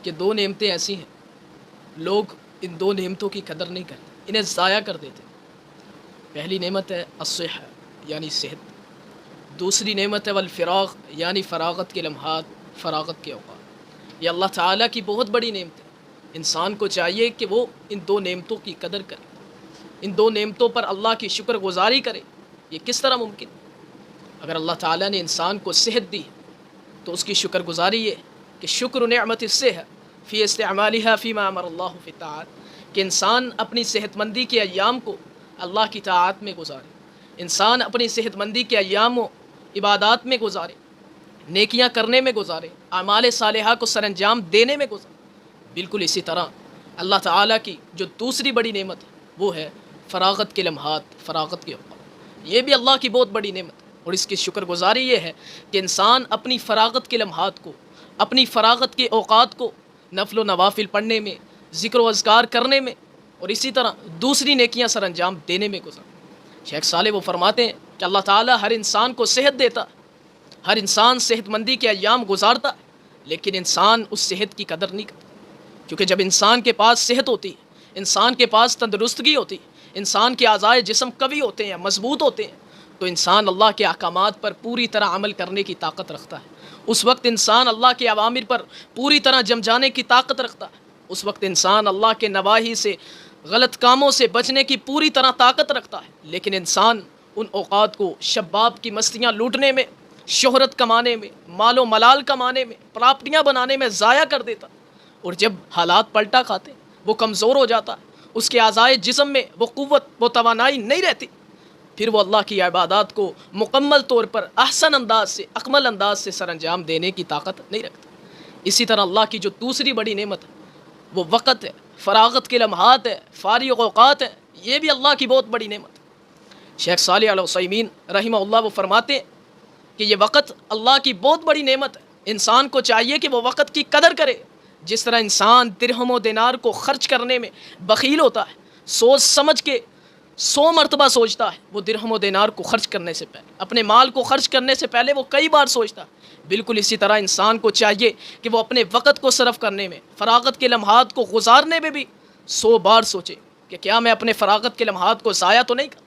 کہ دو نعمتیں ایسی ہیں لوگ ان دو نعمتوں کی قدر نہیں کرتے، انہیں ضائع کر دیتے۔ پہلی نعمت ہے الصحہ یعنی صحت، دوسری نعمت ہے والفراغ یعنی فراغت کے لمحات، فراغت کے اوقات۔ یہ اللہ تعالیٰ کی بہت بڑی نعمت ہے، انسان کو چاہیے کہ وہ ان دو نعمتوں کی قدر کرے، ان دو نعمتوں پر اللہ کی شکر گزاری کرے۔ یہ کس طرح ممکن؟ اگر اللہ تعالیٰ نے انسان کو صحت دی تو اس کی شکر گزاری یہ کہ شکر نعمت الصحہ فی استعمالها فیما امر اللہ فی الطاعات، کہ انسان اپنی صحت مندی کے ایام کو اللہ کی طاعت میں گزارے، انسان اپنی صحت مندی کے ایام و عبادات میں گزارے، نیکیاں کرنے میں گزارے، اعمال صالحہ کو سر انجام دینے میں گزارے۔ بالکل اسی طرح اللہ تعالیٰ کی جو دوسری بڑی نعمت ہے وہ ہے فراغت کے لمحات، فراغت کے اوقات۔ یہ بھی اللہ کی بہت بڑی نعمت ہے، اور اس کی شکر گزاری یہ ہے کہ انسان اپنی فراغت کے لمحات کو، اپنی فراغت کے اوقات کو نفل و نوافل پڑھنے میں، ذکر و اذکار کرنے میں، اور اسی طرح دوسری نیکیاں سر انجام دینے میں گزارے۔ شیخ صالح وہ فرماتے ہیں کہ اللہ تعالیٰ ہر انسان کو صحت دیتا، ہر انسان صحت مندی کے ایام گزارتا، لیکن انسان اس صحت کی قدر نہیں کرتا، کیونکہ جب انسان کے پاس صحت ہوتی ہے، انسان کے پاس تندرستگی ہوتی ہے، انسان کے اعضائے جسم قوی ہوتے ہیں، مضبوط ہوتے ہیں، تو انسان اللہ کے احکامات پر پوری طرح عمل کرنے کی طاقت رکھتا ہے۔ اس وقت انسان اللہ کے اوامر پر پوری طرح جم جانے کی طاقت رکھتا ہے۔ اس وقت انسان اللہ کے نواہی سے، غلط کاموں سے بچنے کی پوری طرح طاقت رکھتا ہے۔ لیکن انسان ان اوقات کو شباب کی مستیاں لوٹنے میں، شہرت کمانے میں، مال و ملال کمانے میں، پراپرٹیاں بنانے میں ضائع کر دیتا، اور جب حالات پلٹا کھاتے وہ کمزور ہو جاتا، اس کے اعضائے جسم میں وہ قوت، وہ توانائی نہیں رہتی، پھر وہ اللہ کی عبادات کو مکمل طور پر احسن انداز سے، اکمل انداز سے سر انجام دینے کی طاقت نہیں رکھتا۔ اسی طرح اللہ کی جو دوسری بڑی نعمت ہے وہ وقت ہے، فراغت کے لمحات ہے، فارغ اوقات ہے، یہ بھی اللہ کی بہت بڑی نعمت ہے۔ شیخ صالح علیہ العثیمین رحمہ اللہ وہ فرماتے ہیں کہ یہ وقت اللہ کی بہت بڑی نعمت ہے، انسان کو چاہیے کہ وہ وقت کی قدر کرے۔ جس طرح انسان درہم و دینار کو خرچ کرنے میں بخیل ہوتا ہے، سوچ سمجھ کے 100 مرتبہ سوچتا ہے وہ درہم و دینار کو خرچ کرنے سے پہلے، اپنے مال کو خرچ کرنے سے پہلے وہ کئی بار سوچتا ہے، بالکل اسی طرح انسان کو چاہیے کہ وہ اپنے وقت کو صرف کرنے میں، فراغت کے لمحات کو گزارنے میں بھی 100 بار سوچے کہ کیا میں اپنے فراغت کے لمحات کو ضائع تو نہیں کروں۔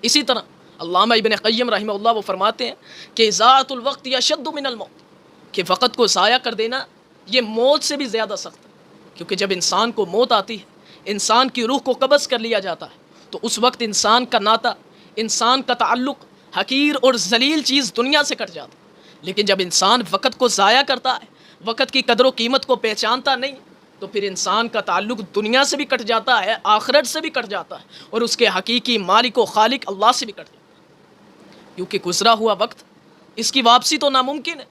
اسی طرح علامہ ابن قیم رحمہ اللہ وہ فرماتے ہیں کہ اضاعۃ الوقت اشد من الموت، کہ وقت کو ضائع کر دینا یہ موت سے بھی زیادہ سخت ہے، کیونکہ جب انسان کو موت آتی ہے، انسان کی روح کو قبض کر لیا جاتا ہے، تو اس وقت انسان کا ناطہ، انسان کا تعلق حقیر اور ذلیل چیز دنیا سے کٹ جاتا ہے۔ لیکن جب انسان وقت کو ضائع کرتا ہے، وقت کی قدر و قیمت کو پہچانتا نہیں، تو پھر انسان کا تعلق دنیا سے بھی کٹ جاتا ہے، آخرت سے بھی کٹ جاتا ہے، اور اس کے حقیقی مالک و خالق اللہ سے بھی کٹ جاتا ہے، کیونکہ گزرا ہوا وقت اس کی واپسی تو ناممکن ہے،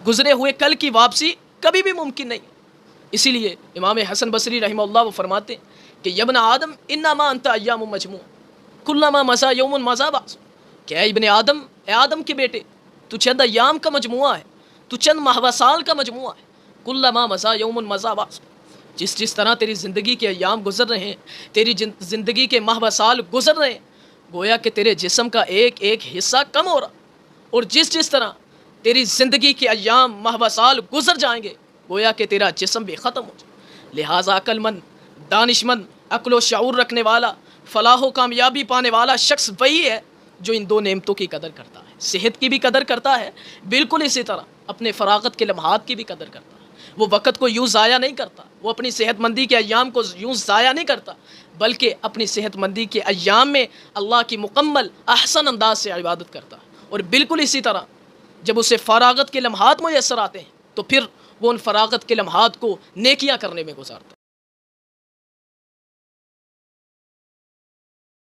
گزرے ہوئے کل کی واپسی کبھی بھی ممکن نہیں۔ اسی لیے امام حسن بصری رحمہ اللہ وہ فرماتے ہیں کہ یبن آدم انما انت ایام مجموع کلما مضى یوم مضى بعض، کہ اے ابن آدم، اے آدم کے بیٹے، تو چند ایام کا مجموعہ ہے، تو چند ماہ سال کا مجموعہ ہے، کلما مضى یوم مضى بعض، جس طرح تیری زندگی کے ایام گزر رہے ہیں، تیری زندگی کے ماہ سال گزر رہے ہیں، گویا کہ تیرے جسم کا ایک ایک حصہ کم ہو رہا، اور جس طرح تیری زندگی کے ایام ماہ سال گزر جائیں گے، گویا کہ تیرا جسم بھی ختم ہو جائے۔ لہٰذا عقل مند، دانش مند، عقل و شعور رکھنے والا، فلاح و کامیابی پانے والا شخص وہی ہے جو ان دو نعمتوں کی قدر کرتا ہے، صحت کی بھی قدر کرتا ہے، بالکل اسی طرح اپنے فراغت کے لمحات کی بھی قدر کرتا ہے۔ وہ وقت کو یوں ضائع نہیں کرتا، وہ اپنی صحت مندی کے ایام کو یوں ضائع نہیں کرتا، بلکہ اپنی صحت مندی کے ایام میں اللہ کی مکمل احسن انداز سے عبادت کرتا ہے، اور بالکل اسی طرح جب اسے فراغت کے لمحات میسر آتے ہیں تو پھر وہ ان فراغت کے لمحات کو نیکیاں کرنے میں گزارتا ہے۔